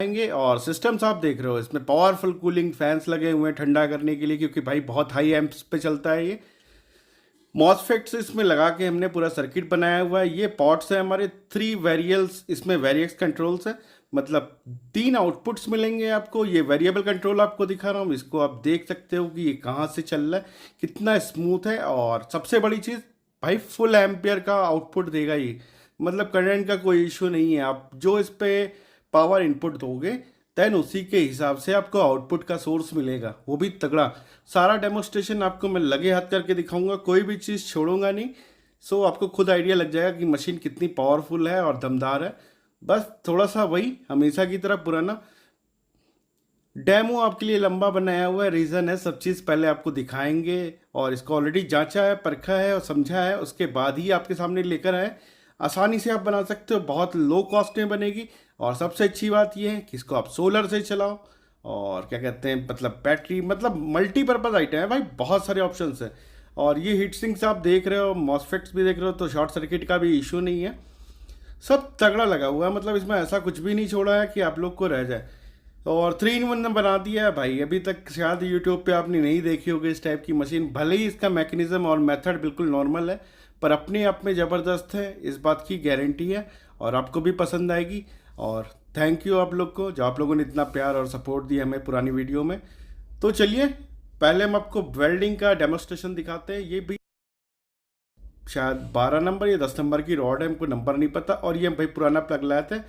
आएंगे। और सिस्टम्स आप देख रहे हो, इसमें पावरफुल कूलिंग फैंस लगे हुए हैं ठंडा करने के लिए, क्योंकि भाई बहुत हाई एम्प्स पे चलता है ये। मॉसफेट्स इसमें लगा के हमने पूरा सर्किट बनाया हुआ है। ये पॉट्स है हमारे 3 वेरिएबल्स, इसमें वेरिएक्स कंट्रोल्स है, मतलब 3 आउटपुट्स मिलेंगे आपको। ये वेरिएबल कंट्रोल आपको दिखा रहा हूँ, इसको आप देख सकते हो कि ये कहाँ से चल रहा है, कितना स्मूथ है। और सबसे बड़ी चीज़ भाई, फुल एम्पियर का आउटपुट देगा ये, मतलब करंट का कोई इशू नहीं है। आप जो इस पे पावर इनपुट दोगे देन उसी के हिसाब से आपको आउटपुट का सोर्स मिलेगा, वो भी तगड़ा। सारा डेमोस्ट्रेशन आपको मैं लगे हाथ करके दिखाऊंगा, कोई भी चीज़ छोड़ूंगा नहीं। सो आपको खुद आइडिया लग जाएगा कि मशीन कितनी पावरफुल है और दमदार है। बस थोड़ा सा वही हमेशा की तरह पुराना डेमो आपके लिए लंबा बनाया हुआ है, रीज़न है, सब चीज़ पहले आपको दिखाएंगे। और इसको ऑलरेडी जांचा है, परखा है और समझा है, उसके बाद ही आपके सामने लेकर आए। आसानी से आप बना सकते हो, बहुत लो कॉस्ट में बनेगी। और सबसे अच्छी बात यह है कि इसको आप सोलर से चलाओ, और क्या कहते हैं, मतलब बैटरी, मतलब मल्टीपर्पज़ आइटम है भाई, बहुत सारे ऑप्शंस हैं। और ये हीट सिंक्स आप देख रहे हो, मॉसफेट्स भी देख रहे हो, तो शॉर्ट सर्किट का भी इशू नहीं है, सब तगड़ा लगा हुआ है। मतलब इसमें ऐसा कुछ भी नहीं छोड़ा है कि आप लोग को रह जाए। और 3 in 1 ने बना दिया है भाई। अभी तक शायद यूट्यूब पे आपने नहीं देखी होगी इस टाइप की मशीन, भले ही इसका मैकेनिज्म और मेथड बिल्कुल नॉर्मल है, पर अपने आप में ज़बरदस्त है, इस बात की गारंटी है। और आपको भी पसंद आएगी। और थैंक यू आप लोग को, जो आप लोगों ने इतना प्यार और सपोर्ट दिया हमें पुरानी वीडियो में। तो चलिए पहले हम आपको वेल्डिंग का डेमोस्ट्रेशन दिखाते हैं। ये भी शायद 12 नंबर या 10 नंबर की रॉड है, हमको नंबर नहीं पता। और ये हम भाई पुराना प्लग लाए थे,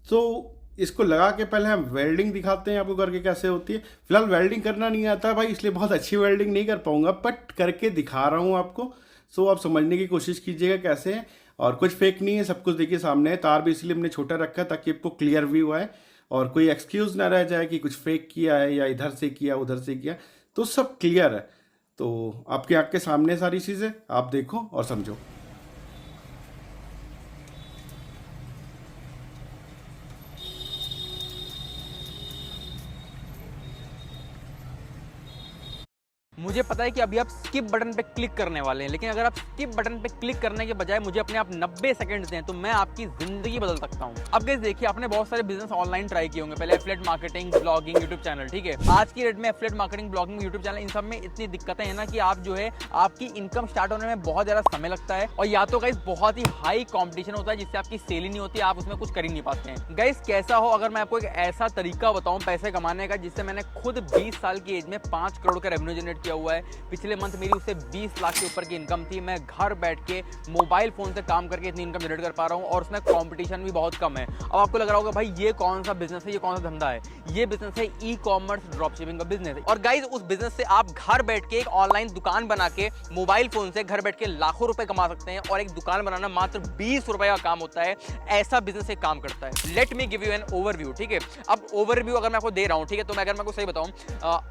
तो इसको लगा के पहले हम वेल्डिंग दिखाते हैं आपको करके कैसे होती है। फिलहाल वेल्डिंग करना नहीं आता भाई, इसलिए बहुत अच्छी वेल्डिंग नहीं कर पाऊंगा, बट करके दिखा रहा हूँ आपको। सो आप समझने की कोशिश कीजिएगा कैसे है। और कुछ फेक नहीं है, सब कुछ देखिए सामने है। तार भी इसलिए हमने छोटा रखा है ताकि आपको क्लियर व्यू आए और कोई एक्सक्यूज़ ना रह जाए कि कुछ फेक किया है या इधर से किया उधर से किया, तो सब क्लियर है। तो आपके आँख के सामने सारी चीज़ें, आप देखो और समझो। मुझे पता है कि अभी आप स्किप बटन पे क्लिक करने वाले हैं, लेकिन अगर आप स्किप बटन पे क्लिक करने के बजाय मुझे अपने आप 90 सेकंड दें तो मैं आपकी जिंदगी बदल सकता हूं। अब गाइस देखिए, आपने बहुत सारे बिजनेस ऑनलाइन ट्राई किए होंगे, पहले affiliate marketing, blogging, YouTube channel, ठीक है। आज की डेट में affiliate marketing, blogging, YouTube channel, इन सब में इतनी दिक्कतें हैं ना कि आप जो है आपकी इनकम स्टार्ट होने में बहुत ज्यादा समय लगता है, और या तो गाइस बहुत ही हाई कॉम्पिटिशन होता है जिससे आपकी सेल ही नहीं होती, आप उसमें कुछ कर ही नहीं पाते हैं। गाइस कैसा हो अगर मैं आपको एक ऐसा तरीका बताऊं पैसे कमाने का, जिससे मैंने खुद 20 साल की एज में 5 करोड़ का रेवेन्यू जनरेट किया हुआ है। पिछले मंथ मेरी उससे 20 लाख के ऊपर की इनकम थी। मैं घर बैठ के मोबाइल फोन से काम करके इतनी इनकम जनरेट कर पा रहा हूं, और उसमें कंपटीशन भी बहुत कम है। अब आपको लग रहा होगा भाई ये कौन सा बिजनेस है, ये कौन सा धंधा है। ये बिजनेस है ई कॉमर्स ड्रॉप शिपिंग का बिजनेस है। और गाइज उस बिजनेस से आप घर बैठ के एक ऑनलाइन दुकान बना के मोबाइल फोन से घर बैठ के लाखों रुपए कमा सकते हैं। और एक दुकान बनाना मात्र 20 रुपए का काम होता है। ऐसा बिजनेस एक काम करता है। Let me give you an overview, ठीक है। अब ओवरव्यू अगर मैं आपको दे रहा हूं, ठीक है, तो मैं अगर मैं आपको सही बताऊं,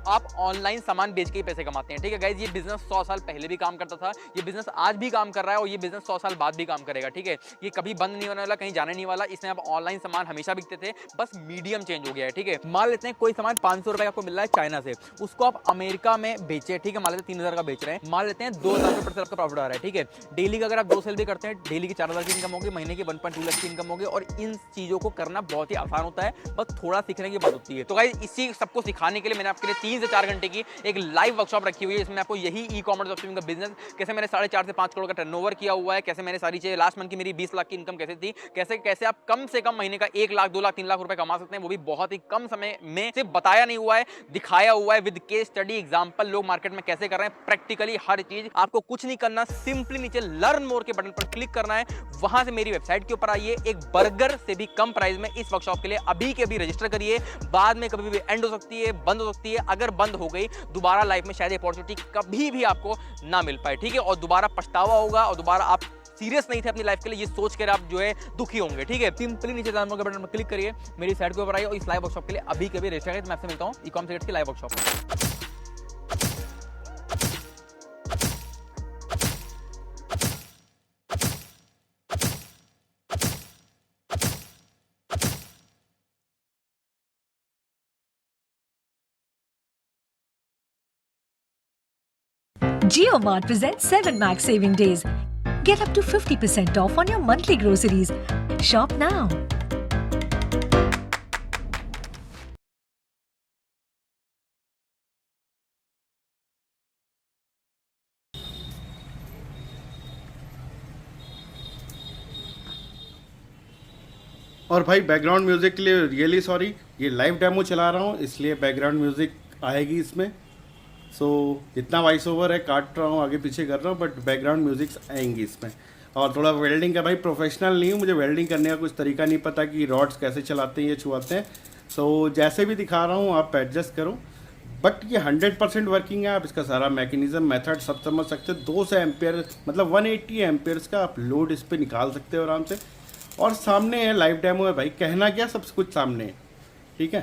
आप ऑनलाइन सामान बेच के ही पैसे कमाते हैं, ठीक है गाइज। ये बिजनेस 100 साल पहले भी काम करता था, ये बिजनेस आज भी काम कर रहा है, और ये बिजनेस 100 साल बाद भी काम करेगा, ठीक है। ये कभी बंद नहीं होने वाला, कहीं जाने नहीं वाला। इसमें अब ऑनलाइन सामान हमेशा बिकते थे, बस मीडियम चेंज हो गया है, ठीक है। मान लेते हैं कोई सामान 500 रुपए का आपको मिल रहा है चाइना से, उसको आप अमेरिका में बेचे, ठीक है, मान लेते हैं 3000 का बेच रहे हैं, मान लेते हैं 2000 रुपए से आपका प्रॉफिट आ रहा है, ठीक है। डेली का अगर आप 2 सेल भी करते हैं, डेली की 4000 की इनकम होगी, महीने की 1.2 लाख की इनकम होगी। और इन चीजों को करना बहुत ही आसान होता है, बस थोड़ा सीखने की बात होती है। तो गाइस इसी सबको सिखाने के लिए मैंने आपके लिए 3 से 4 घंटे की एक लाइव वर्कशॉप रखी हुई है, इसमें आपको यही ई कॉमर्स ड्रॉप शिपिंग का बिजनेस, कैसे मैंने 4.5 से 5 करोड़ का टर्नओवर किया हुआ है, कैसे मैंने सारी चीजें, लास्ट मंथ की मेरी 20 लाख की इनकम कैसे थी, कैसे कैसे आप कम से कम महीने का 1 लाख 2 लाख 3 लाख रुपए कमा सकते हैं, वो भी बहुत ही कम समय में। सिर्फ बताया नहीं हुआ है, दिखाया हुआ है विद केस स्टडी, एग्जांपल, लोग मार्केट में कैसे कर रहे हैं, प्रैक्टिकली हर चीज। आपको कुछ नहीं करना, सिंपली नीचे लर्न मोर के बटन पर क्लिक करना है, वहां से मेरी वेबसाइट के ऊपर आइए, एक बर्गर से भी कम प्राइस में इस वर्कशॉप के लिए अभी के अभी रजिस्टर करिए। बाद में कभी भी एंड हो सकती है, बंद हो सकती है। अगर बंद हो गई दोबारा लाइफ में शायद अपॉर्चुनिटी कभी भी आपको ना मिल पाए, ठीक है। और दोबारा पछतावा होगा, और दोबारा आप सीरियस नहीं थे अपनी लाइफ के लिए, ये सोच कर आप जो है दुखी होंगे, ठीक है। सिंपली नीचे दान के बटन पर क्लिक करिए, मेरी साइट के ऊपर आइए, और इस लाइव वर्कशॉप के लिए अभी कभी रजिस्टर करिए। मैं आपसे मिलता हूं ई-कॉम सीक्रेट्स की लाइव वर्कशॉप में। JioMart presents 7 Max Saving Days. Get up to 50% off on your monthly groceries. Shop now. और भाई बैकग्राउंड म्यूज़िक के लिए रियली सॉरी, ये लाइव डेमो चला रहा हूँ इसलिए बैकग्राउंड म्यूज़िक आएगी इसमें। सो जितना वॉइस ओवर है काट रहा हूँ, आगे पीछे कर रहा हूँ, बट बैकग्राउंड म्यूज़िक आएंगी इसमें। और थोड़ा वेल्डिंग का, भाई प्रोफेशनल नहीं हूँ, मुझे वेल्डिंग करने का कुछ तरीका नहीं पता कि रॉड्स कैसे चलाते हैं या छुआते हैं। सो जैसे भी दिखा रहा हूँ आप एडजस्ट करो, बट ये 100% वर्किंग है। आप इसका सारा मैकेनिज्म मेथड सब समझ सकते हो। 200 एम्पेयर मतलब 180 एम्पेयर्स का आप लोड इस पर निकाल सकते हो आराम से। और सामने है, लाइव डेमो है भाई, कहना क्या, सब कुछ सामने है, ठीक है।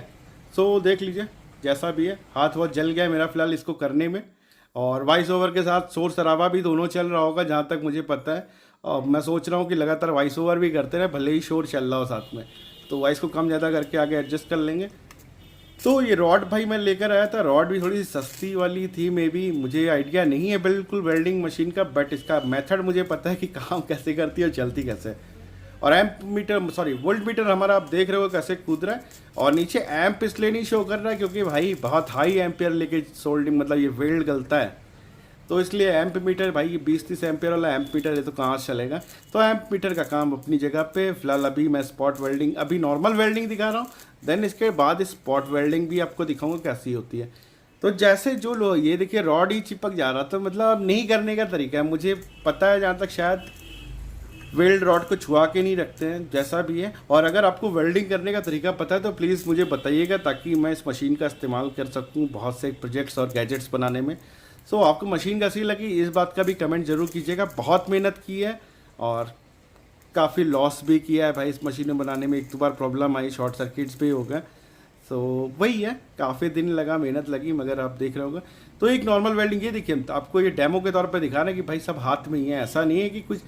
सो देख लीजिए जैसा भी है। हाथ बहुत जल गया मेरा फिलहाल इसको करने में, और वॉइस ओवर के साथ शोर शराबा भी दोनों चल रहा होगा जहाँ तक मुझे पता है। और मैं सोच रहा हूँ कि लगातार वॉइस ओवर भी करते रहे, भले ही शोर चल रहा हो साथ में, तो वॉइस को कम ज़्यादा करके आगे एडजस्ट कर लेंगे। तो ये रॉड भाई मैं लेकर आया था, रॉड भी थोड़ी सी सस्ती वाली थी, मे बी, मुझे आइडिया नहीं है बिल्कुल वेल्डिंग मशीन का, बट इसका मेथड मुझे पता है कि काम कैसे करती है और चलती कैसे है। और ammeter, sorry voltmeter हमारा आप देख रहे हो कैसे कूद रहा है। और नीचे एम्प इसलिए नहीं शो कर रहा है क्योंकि भाई बहुत हाई एम्पियर लेके सोल्डिंग, मतलब ये वेल्ड गलता है, तो इसलिए एम्प मीटर भाई, ये 20-30 एम्पियर वाला एम्प मीटर है, तो कहाँ से चलेगा। तो एम्प मीटर का काम अपनी जगह पे। फिलहाल अभी मैं स्पॉट वेल्डिंग, अभी नॉर्मल वेल्डिंग दिखा रहा हूँ, देन इसके बाद स्पॉट वेल्डिंग भी आपको दिखाऊंगा कैसी होती है। तो जैसे जो लो, ये देखिए रॉड ही चिपक जा रहा, तो मतलब अब नहीं करने का तरीका है मुझे पता है, जहाँ तक शायद वेल्ड रॉड को छुआ के नहीं रखते हैं, जैसा भी है। और अगर आपको वेल्डिंग करने का तरीका पता है तो प्लीज़ मुझे बताइएगा, ताकि मैं इस मशीन का इस्तेमाल कर सकूँ बहुत से प्रोजेक्ट्स और गैजेट्स बनाने में। सो आपको मशीन कैसी लगी इस बात का भी कमेंट ज़रूर कीजिएगा। बहुत मेहनत की है और काफ़ी लॉस भी किया है भाई इस मशीन में बनाने में। एक दो बार प्रॉब्लम आई, शॉर्ट सर्किट्स भी हो गए। सो वही है, काफ़ी दिन लगा, मेहनत लगी, मगर आप देख रहे होगा। तो एक नॉर्मल वेल्डिंग ये देखिए, आपको ये डेमो के तौर पे दिखा रहे हैं कि भाई सब हाथ में ही है, ऐसा नहीं है कि कुछ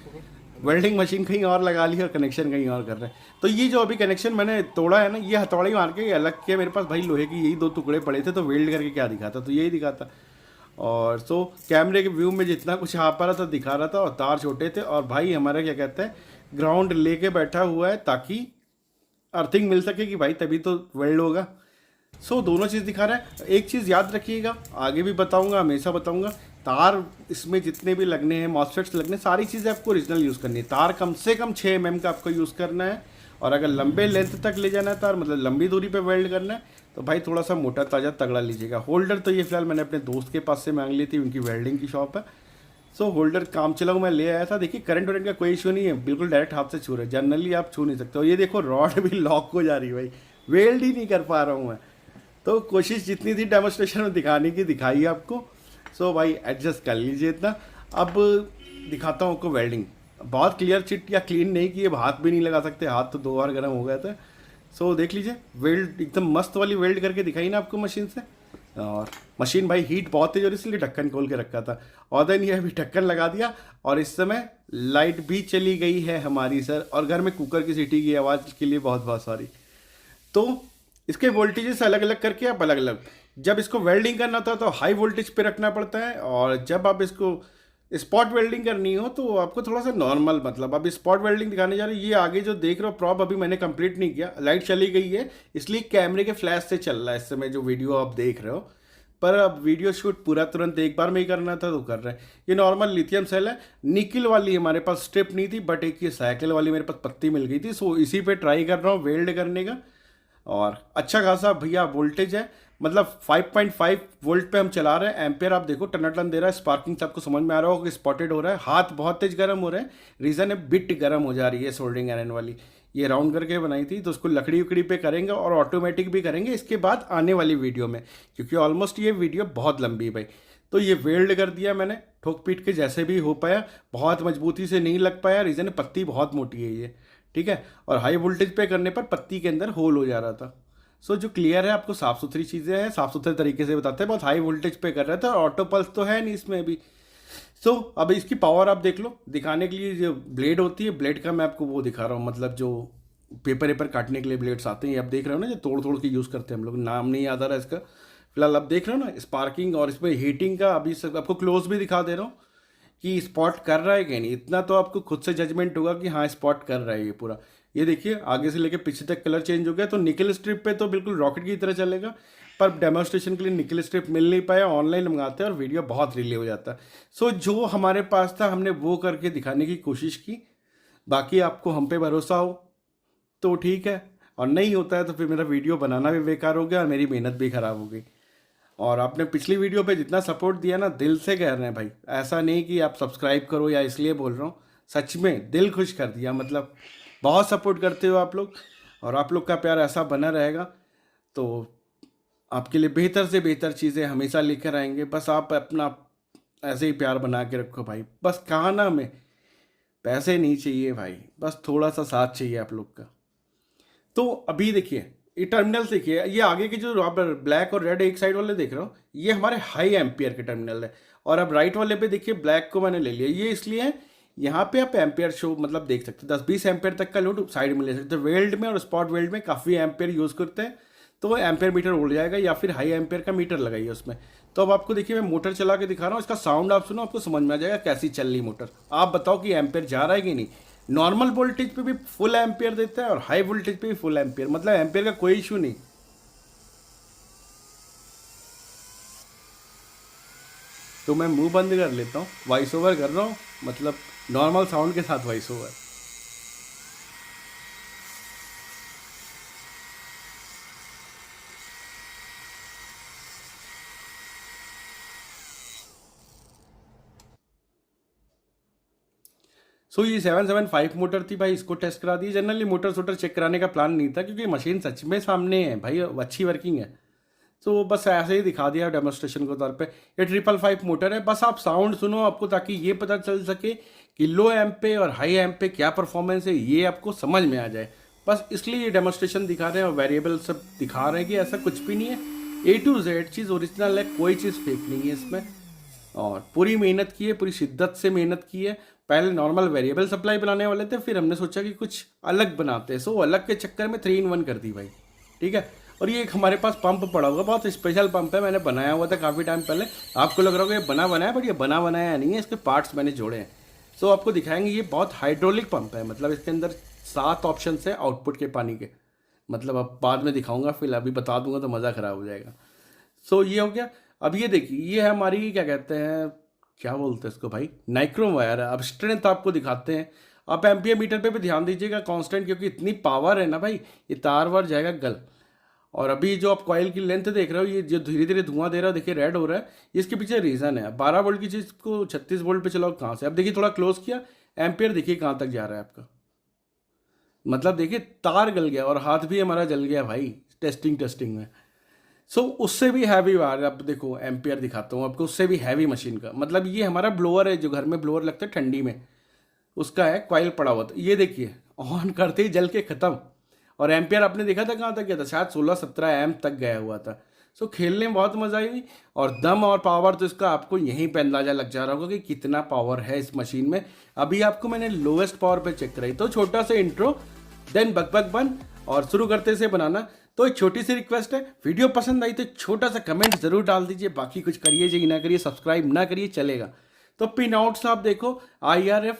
वेल्डिंग मशीन कहीं और लगा ली और कनेक्शन कहीं और कर रहे हैं। तो ये जो अभी कनेक्शन मैंने तोड़ा है ना, ये हथौड़ी मार के अलग किया। मेरे पास भाई लोहे की यही 2 टुकड़े पड़े थे, तो वेल्ड करके क्या दिखाता, तो यही दिखाता। और सो कैमरे के व्यू में जितना कुछ आ पा रहा था दिखा रहा था। और तार छोटे थे, और भाई हमारा क्या कहते हैं, ग्राउंड लेके बैठा हुआ है ताकि अर्थिंग मिल सके कि भाई तभी तो वेल्ड होगा। सो दोनों चीज़ दिखा रहा है। एक चीज़ याद रखिएगा, आगे भी बताऊंगा, हमेशा बताऊंगा, तार इसमें जितने भी लगने हैं, मॉसफेट्स लगने, सारी चीज़ें आपको ओरिजिनल यूज़ करनी है। तार कम से कम 6 mm का आपको यूज़ करना है। और अगर लंबे लेंथ तक ले जाना है तार, मतलब लंबी दूरी पे वेल्ड करना है, तो भाई थोड़ा सा मोटा ताज़ा तगड़ा लीजिएगा। होल्डर तो ये फिलहाल मैंने अपने दोस्त के पास से मांग ली थी, उनकी वेल्डिंग की शॉप है। सो होल्डर काम चलाऊ मैं ले आया था। देखिए करंट वरेंट का कोई इशू नहीं है, बिल्कुल डायरेक्ट हाथ से छू रहे, जनरली आप छू नहीं सकते हो। ये देखो रॉड भी लॉक हो जा रही है भाई, वेल्ड ही नहीं कर पा रहा हूँ मैं। तो कोशिश जितनी थी डेमोस्ट्रेशन में दिखाने की दिखाई आपको। सो भाई एडजस्ट कर लीजिए इतना। अब दिखाता हूँ आपको वेल्डिंग। बहुत क्लियर चिट या क्लीन नहीं की, अब हाथ भी नहीं लगा सकते, हाथ तो 2 बार गर्म हो गए थे। सो देख लीजिए वेल्ड एकदम मस्त वाली वेल्ड करके दिखाई ना आपको मशीन से। और मशीन भाई हीट बहुत तेज हो रही, इसलिए ढक्कन खोल के रखा था। और देन ये अभी ढक्कन लगा दिया, और इस समय लाइट भी चली गई है हमारी सर। और घर में कुकर की सीटी की आवाज़ के लिए बहुत बहुत सॉरी। तो इसके वोल्टेजेस अलग अलग करके आप अलग अलग, जब इसको वेल्डिंग करना होता है तो हाई वोल्टेज पे रखना पड़ता है, और जब आप इसको स्पॉट वेल्डिंग करनी हो तो आपको थोड़ा सा नॉर्मल, मतलब अभी स्पॉट वेल्डिंग दिखाने जा रही है। ये आगे जो देख रहे हो प्रॉप अभी मैंने कंप्लीट नहीं किया, लाइट चली गई है, इसलिए कैमरे के फ्लैश से चल रहा है इस समय जो वीडियो आप देख रहे हो। पर अब वीडियो शूट पूरा तुरंत एक बार में ही करना था तो कर रहे हैं। ये नॉर्मल लिथियम सेल है, निकल वाली हमारे पास स्ट्रिप नहीं थी, बट एक ये साइकिल वाली मेरे पास पत्ती मिल गई थी। सो इसी पे ट्राई कर रहा हूँ वेल्ड करने का। और अच्छा खासा भैया वोल्टेज है, मतलब 5.5 वोल्ट पे हम चला रहे हैं। एम्पेयर आप देखो टन दे रहा है। स्पार्किंग से आपको समझ में आ रहा होगा कि स्पॉटेड हो रहा है, हाथ बहुत तेज गर्म हो रहे हैं। रीज़न है बिट गर्म हो जा रही है सोल्डरिंग आयरन वाली। ये राउंड करके बनाई थी, तो उसको लकड़ी उकड़ी पे करेंगे और ऑटोमेटिक भी करेंगे इसके बाद आने वाली वीडियो में, क्योंकि ऑलमोस्ट ये वीडियो बहुत लंबी है भाई। तो ये वेल्ड कर दिया मैंने ठोक पीट के जैसे भी हो पाया, बहुत मजबूती से नहीं लग पाया, रीज़न है पत्ती बहुत मोटी है ये, ठीक है। और हाई वोल्टेज पे करने पर पत्ती के अंदर होल हो जा रहा था। सो जो क्लियर है आपको, साफ़ सुथरी चीज़ें हैं, साफ़ सुथरे तरीके से बताते हैं। बहुत हाई वोल्टेज पे कर रहे थे, और ऑटो पल्स तो है नहीं इसमें अभी। सो अब इसकी पावर आप देख लो। दिखाने के लिए जो ब्लेड होती है, ब्लेड का मैं आपको वो दिखा रहा हूँ, मतलब जो पेपर काटने के लिए ब्लेड्स आते हैं, ये आप देख रहे हो ना, जो तोड़ तोड़ के यूज़ करते हैं हम लोग, नाम नहीं याद आ रहा है इसका फिलहाल। आप देख रहे हो ना स्पार्किंग, और इसमें हीटिंग का अभी सब आपको क्लोज भी दिखा दे रहा हूँ कि स्पॉट कर रहा है कि नहीं। इतना तो आपको खुद से जजमेंट होगा कि हाँ स्पॉट कर रहा है ये पूरा। ये देखिए आगे से लेके पीछे तक कलर चेंज हो गया। तो निकल स्ट्रिप पे तो बिल्कुल रॉकेट की तरह चलेगा, पर डेमोन्स्ट्रेशन के लिए निकल स्ट्रिप मिल नहीं पाया, ऑनलाइन मंगाते हैं और वीडियो बहुत रिले हो जाता है। सो जो हमारे पास था हमने वो करके दिखाने की कोशिश की। बाकी आपको हम पे भरोसा हो तो ठीक है, और नहीं होता है तो फिर मेरा वीडियो बनाना भी बेकार हो गया और मेरी मेहनत भी ख़राब हो गई। और आपने पिछली वीडियो पे जितना सपोर्ट दिया ना, दिल से कह रहे हैं भाई, ऐसा नहीं कि आप सब्सक्राइब करो या इसलिए बोल रहा हूँ, सच में दिल खुश कर दिया। मतलब बहुत सपोर्ट करते हो आप लोग, और आप लोग का प्यार ऐसा बना रहेगा तो आपके लिए बेहतर से बेहतर चीज़ें हमेशा लेकर आएंगे। बस आप अपना ऐसे ही प्यार बना के रखो भाई। बस कहा ना, हमें पैसे नहीं चाहिए भाई, बस थोड़ा सा साथ चाहिए आप लोग का। तो अभी देखिए ये टर्मिनल देखिए, ये आगे के जो आप ब्लैक और रेड एक साइड वाले देख रहे हो, ये हमारे हाई एम्पियर के टर्मिनल है। और अब राइट वाले पे देखिए ब्लैक को मैंने ले लिया, ये इसलिए है यहाँ पे आप एम्पियर शो मतलब देख सकते हैं, 10-20 एम्पियर तक का लोड साइड में ले सकते हैं। वेल्ड में और स्पॉट वेल्ड में काफ़ी एम्पियर यूज़ करते हैं, तो वो एम्पियर मीटर उड़ जाएगा, या फिर हाई एम्पियर का मीटर लगाइए उसमें। तो अब आपको देखिए मैं मोटर चला के दिखा रहा हूँ, इसका साउंड आप सुनो, आपको समझ में आ जाएगा कैसी चल रही मोटर। आप बताओ कि एम्पियर जा रहा है कि नहीं। नॉर्मल वोल्टेज पे भी फुल एम्पियर देता है और हाई वोल्टेज पे भी फुल एम्पियर, मतलब एम्पियर का कोई इशू नहीं। तो मैं मुंह बंद कर लेता हूँ, वॉइस ओवर कर रहा हूँ, मतलब नॉर्मल साउंड के साथ वॉइस ओवर। सो ये 775 मोटर थी भाई, इसको टेस्ट करा दी। जनरली मोटर सोटर चेक कराने का प्लान नहीं था, क्योंकि मशीन सच में सामने है भाई, अच्छी वर्किंग है। तो बस ऐसे ही दिखा दिया डेमोस्ट्रेशन के तौर पे। ये 555 मोटर है, बस आप साउंड सुनो आपको, ताकि ये पता चल सके कि लो एम्प पे और हाई एम्प पे क्या परफॉर्मेंस है, ये आपको समझ में आ जाए। बस इसलिए ये डेमोस्ट्रेशन दिखा रहे हैं और वेरिएबल सब दिखा रहे हैं कि ऐसा कुछ भी नहीं है। A to Z cheese original है, कोई चीज़ फेक नहीं है इसमें। और पूरी मेहनत की है, पूरी शिद्दत से मेहनत की है। पहले नॉर्मल वेरिएबल सप्लाई बनाने वाले थे, फिर हमने सोचा कि कुछ अलग बनाते हैं। सो अलग के चक्कर में 3 in 1 कर दी भाई, ठीक है। और ये एक हमारे पास पंप पड़ा हुआ, बहुत स्पेशल पंप है, मैंने बनाया हुआ था काफ़ी टाइम पहले। आपको लग रहा होगा ये बना बनाया, बट ये बना बनाया नहीं है, इसके पार्ट्स मैंने जोड़े हैं। सो आपको दिखाएंगे, ये बहुत हाइड्रोलिक पंप है, मतलब इसके अंदर 7 ऑप्शन है आउटपुट के पानी के। मतलब अब बाद में दिखाऊंगा, फिर अभी बता दूंगा तो मज़ा ख़राब हो जाएगा। सो ये हो गया। अब ये देखिए, ये है हमारी क्या कहते हैं, क्या बोलते हैं इसको भाई, नाइक्रोम वायर है। अब स्ट्रेंथ आपको दिखाते हैं। आप एम्पियर मीटर पे भी ध्यान दीजिएगा कांस्टेंट, क्योंकि इतनी पावर है ना भाई, ये तार वार जाएगा गल। और अभी जो आप कॉइल की लेंथ देख रहे हो, ये जो धीरे धीरे धुआं दे रहा है, देखिए रेड हो रहा है, इसके पीछे रीज़न है। 12 वोल्ट की चीज़ को 36 वोल्ट पे चलाओ कहाँ से। अब देखिए थोड़ा क्लोज किया, एम्पियर देखिए कहाँ तक जा रहा है आपका, मतलब देखिए तार गल गया और हाथ भी हमारा जल गया भाई टेस्टिंग में। सो उससे भी हैवी वायर, अब देखो एम्पियर दिखाता हूँ आपको, उससे भी हैवी मशीन का। मतलब ये हमारा ब्लोअर है, जो घर में ब्लोअर लगता है ठंडी में, उसका है कॉइल पड़ा हुआ। तो ये देखिए ऑन करते ही जल के ख़त्म। और एम्पियर आपने देखा था कहाँ तक गया था, शायद 16-17 एम्प तक गया हुआ था। सो खेलने में बहुत मज़ा आई। और दम और पावर तो इसका आपको यहीं पे अंदाज़ा लग जा रहा होगा कि कितना पावर है इस मशीन में। अभी आपको मैंने लोवेस्ट पावर पे चेक कराई। तो छोटा सा इंट्रो, देन बक बन, और शुरू करते से बनाना। तो एक छोटी सी रिक्वेस्ट है, वीडियो पसंद आई तो छोटा सा कमेंट जरूर डाल दीजिए, बाकी कुछ करिए जी ना करिए, सब्सक्राइब ना करिए चलेगा। तो पिन आउट्स आप देखो, IRF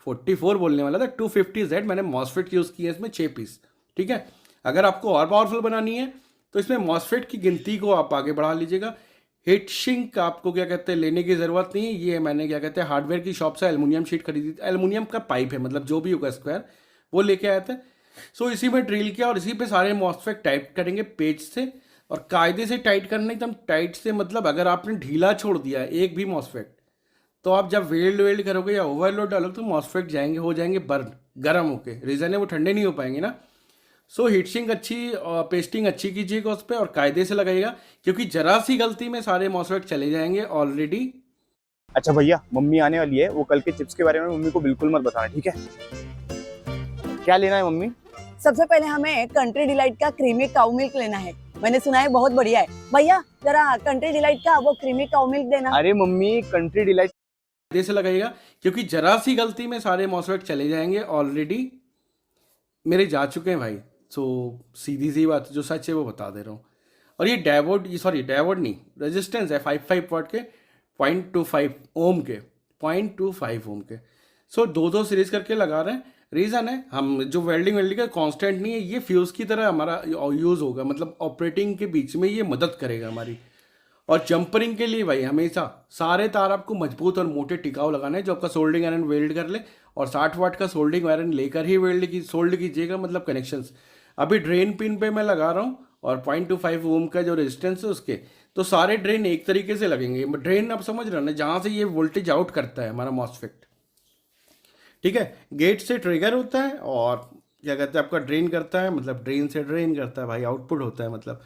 44 बोलने वाला था, 250Z मैंने मॉसफेट यूज़ की है इसमें 6 पीस, ठीक है। अगर आपको और पावरफुल बनानी है तो इसमें मॉसफेट की गिनती को आप आगे बढ़ा लीजिएगा। हीट सिंक आपको क्या कहते हैं लेने की ज़रूरत नहीं है, ये मैंने क्या कहते हैं हार्डवेयर की शॉप से एल्युमिनियम शीट खरीदी थी, एल्युमिनियम का पाइप है, मतलब जो भी होगा स्क्वायर, वो लेके आया था। सो इसी में ड्रिल किया और इसी पे सारे मॉसफेट टाइट करेंगे पेज से, और कायदे से टाइट करना एकदम टाइट से। मतलब अगर आपने ढीला छोड़ दिया एक भी मॉसफेट, तो आप जब वेल्ड करोगे या ओवरलोड डालोगे तो मॉसफेट जाएंगे, हो जाएंगे बर्न गर्म होके। रीज़न है वो ठंडे नहीं हो पाएंगे ना। सो हीटसिंक अच्छी और पेस्टिंग अच्छी कीजिएगा उस पर, और कायदे से लगाइएगा, क्योंकि जरा सी गलती में सारे मॉसफेट चले जाएंगे ऑलरेडी। अच्छा भैया, मम्मी आने वाली है, वो कल के चिप्स के बारे में मम्मी को बिल्कुल मत बताना, ठीक है। क्या लेना है मम्मी? सबसे पहले हमें कंट्री डिलाइट का क्रीमी काऊ मिल्क लेना है, मैंने सुना है बहुत बढ़िया है। भैया जरा कंट्री डिलाइट का वो क्रीमी काऊ मिल्क देना। अरे मम्मी, कंट्री डिलाइट कायदे से लगाइएगा, क्योंकि जरा सी गलती में सारे मॉसफेट चले जाएंगे ऑलरेडी, मेरे जा चुके हैं भाई। सो सीधी सी बात जो सच है वो बता दे रहा हूँ। और ये डायोड नहीं, रेजिस्टेंस है 55 वाट के, 0.25 ओम के, 0.25 ओम के। सो 2 सीरीज करके लगा रहे हैं। रीज़न है, हम जो वेल्डिंग का कांस्टेंट नहीं है, ये फ्यूज़ की तरह हमारा यूज़ होगा, मतलब ऑपरेटिंग के बीच में ये मदद करेगा हमारी। और जंपरिंग के लिए भाई हमेशा सारे तार आपको मजबूत और मोटे टिकाऊ लगाने हैं, जो आपका सोल्डिंग आयरन वेल्ड कर ले। और 60 वाट का सोल्डिंग आयरन लेकर ही सोल्ड कीजिएगा, मतलब कनेक्शंस। अभी ड्रेन पिन पे मैं लगा रहा हूँ और 0.25 ओम का जो रेजिस्टेंस है उसके, तो सारे ड्रेन एक तरीके से लगेंगे। ड्रेन आप समझ रहे हो ना, जहाँ से ये वोल्टेज आउट करता है हमारा मॉसफेट, ठीक है। गेट से ट्रिगर होता है और क्या कहते हैं आपका ड्रेन करता है, मतलब ड्रेन से ड्रेन करता है भाई, आउटपुट होता है मतलब।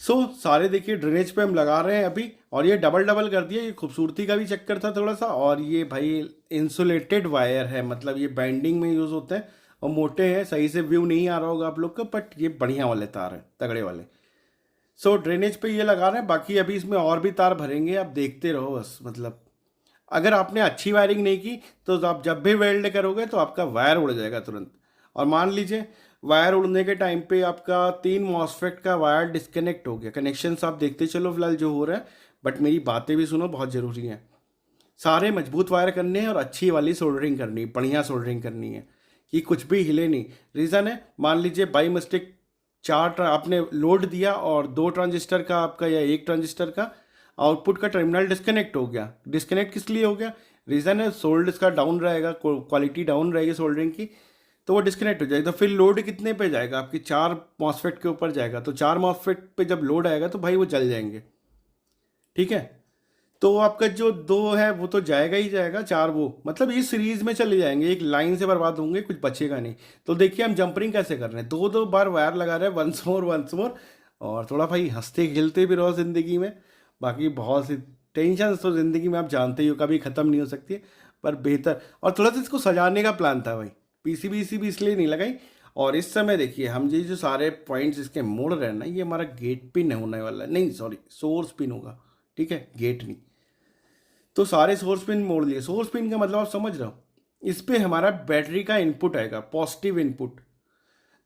सारे देखिए ड्रेनेज पे हम लगा रहे हैं अभी, और ये डबल डबल कर दिया। ये खूबसूरती का भी चक्कर था थोड़ा सा, और ये भाई इंसुलेटेड वायर है, मतलब ये बैंडिंग में यूज़ होते हैं और मोटे हैं। सही से व्यू नहीं आ रहा होगा आप लोग का, बट ये बढ़िया वाले तार हैं, तगड़े वाले। ड्रेनेज पे ये लगा रहे हैं, बाकी अभी इसमें और भी तार भरेंगे, आप देखते रहो बस। मतलब अगर आपने अच्छी वायरिंग नहीं की तो आप जब भी वेल्ड करोगे तो आपका वायर उड़ जाएगा तुरंत। और मान लीजिए वायर उड़ने के टाइम पे आपका 3 मॉसफेट का वायर डिस्कनेक्ट हो गया। कनेक्शंस आप देखते चलो फिलहाल जो हो रहा है, बट मेरी बातें भी सुनो, बहुत ज़रूरी है। सारे मजबूत वायर करने हैं और अच्छी वाली सोल्डरिंग करनी है, बढ़िया सोल्डरिंग करनी है कि कुछ भी हिले नहीं। रीज़न है, मान लीजिए बाई मिस्टेक आपने लोड दिया और 2 ट्रांजिस्टर का आपका या 1 ट्रांजिस्टर का आउटपुट का टर्मिनल डिस्कनेक्ट हो गया। डिस्कनेक्ट किस लिए हो गया? रीज़न है सोल्ड इसका डाउन रहेगा, क्वालिटी डाउन रहेगी सोल्डरिंग की, तो वो डिस्कनेक्ट हो जाएगा। तो फिर लोड कितने पे जाएगा? आपकी 4 मॉसफेट के ऊपर जाएगा। तो 4 मॉसफेट पे जब लोड आएगा तो भाई वो जल जाएंगे, ठीक है। तो आपका जो 2 है वो तो जाएगा ही जाएगा, 4 वो मतलब ये सीरीज में चले जाएंगे, एक लाइन से बर्बाद होंगे, कुछ बचेगा नहीं। तो देखिए हम जंपरिंग कैसे कर रहे हैं, 2-2 बार वायर लगा रहे हैं, वंस मोर। और थोड़ा भाई हंसते खेलते भी रहो ज़िंदगी में। बाकी बहुत सी टेंशन तो ज़िंदगी में आप जानते ही हो, कभी ख़त्म नहीं हो सकती है, पर बेहतर। और थोड़ा सा इसको सजाने का प्लान था भाई, पीसीबी इसलिए नहीं लगाई। और इस समय देखिए हम ये जो सारे पॉइंट्स इसके मोड़ रहे हैं ना, ये हमारा गेट पिन होने वाला है, नहीं सॉरी सोर्स पिन होगा, ठीक है, गेट नहीं। तो सारे सोर्स पिन मोड़ लिए। सोर्स पिन का मतलब आप समझ रहे हो, इस पर हमारा बैटरी का इनपुट आएगा, पॉजिटिव इनपुट,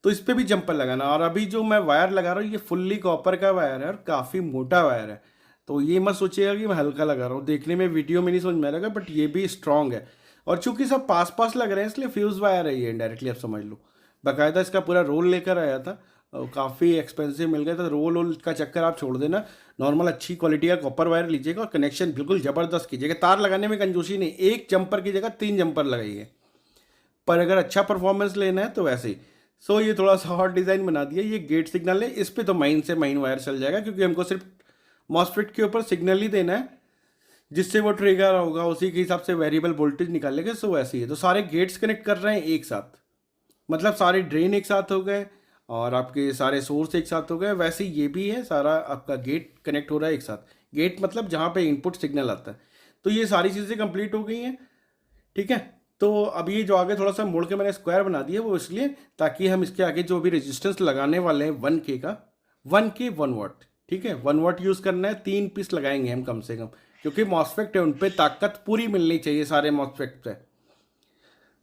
तो इस पर भी जंपर लगाना। और अभी जो मैं वायर लगा रहा हूँ ये फुल्ली कॉपर का वायर है और काफ़ी मोटा वायर है, तो ये मत सोचिएगा कि मैं हल्का लगा रहा हूँ। देखने में वीडियो में नहीं समझ में आएगा, बट ये भी स्ट्रॉन्ग है। और चूंकि सब पास लग रहे हैं इसलिए फ्यूज़ वायर है ये, इनडायरेक्टली आप समझ लो। बाकायदा इसका पूरा रोल लेकर आया था, काफ़ी एक्सपेंसिव मिल गया था। रोल का चक्कर आप छोड़ देना, नॉर्मल अच्छी क्वालिटी का कॉपर वायर लीजिएगा और कनेक्शन बिल्कुल ज़बरदस्त कीजिएगा। तार लगाने में कंजूसी नहीं, 1 जंपर की जगह 3 जंपर लगाइए, पर अगर अच्छा परफॉर्मेंस लेना है तो वैसे ही। ये थोड़ा सा और डिज़ाइन बना दिया। ये गेट सिग्नल है, इस पर तो माइन से माइन वायर चल जाएगा, क्योंकि हमको सिर्फ मॉसफेट के ऊपर सिग्नल ही देना है, जिससे वो ट्रिगर होगा, उसी के हिसाब से वेरिएबल वोल्टेज निकालेगा। वैसे ही है। तो सारे गेट्स कनेक्ट कर रहे हैं एक साथ, मतलब सारे ड्रेन एक साथ हो गए और आपके सारे सोर्स एक साथ हो गए। वैसे ये भी है, सारा आपका गेट कनेक्ट हो रहा है एक साथ। गेट मतलब जहाँ पे इनपुट सिग्नल आता है। तो ये सारी चीज़ें कंप्लीट हो गई हैं, ठीक है। तो अब ये जो आगे थोड़ा सा मोड़ के मैंने स्क्वायर बना दिया, वो इसलिए ताकि हम इसके आगे जो भी रेजिस्टेंस लगाने वाले हैं 1K का, 1K 1 वाट, ठीक है, 1 वाट यूज़ करना है। 3 पीस लगाएंगे हम कम से कम, क्योंकि मॉसफेट है उन पर ताकत पूरी मिलनी चाहिए सारे मॉसफेट पे,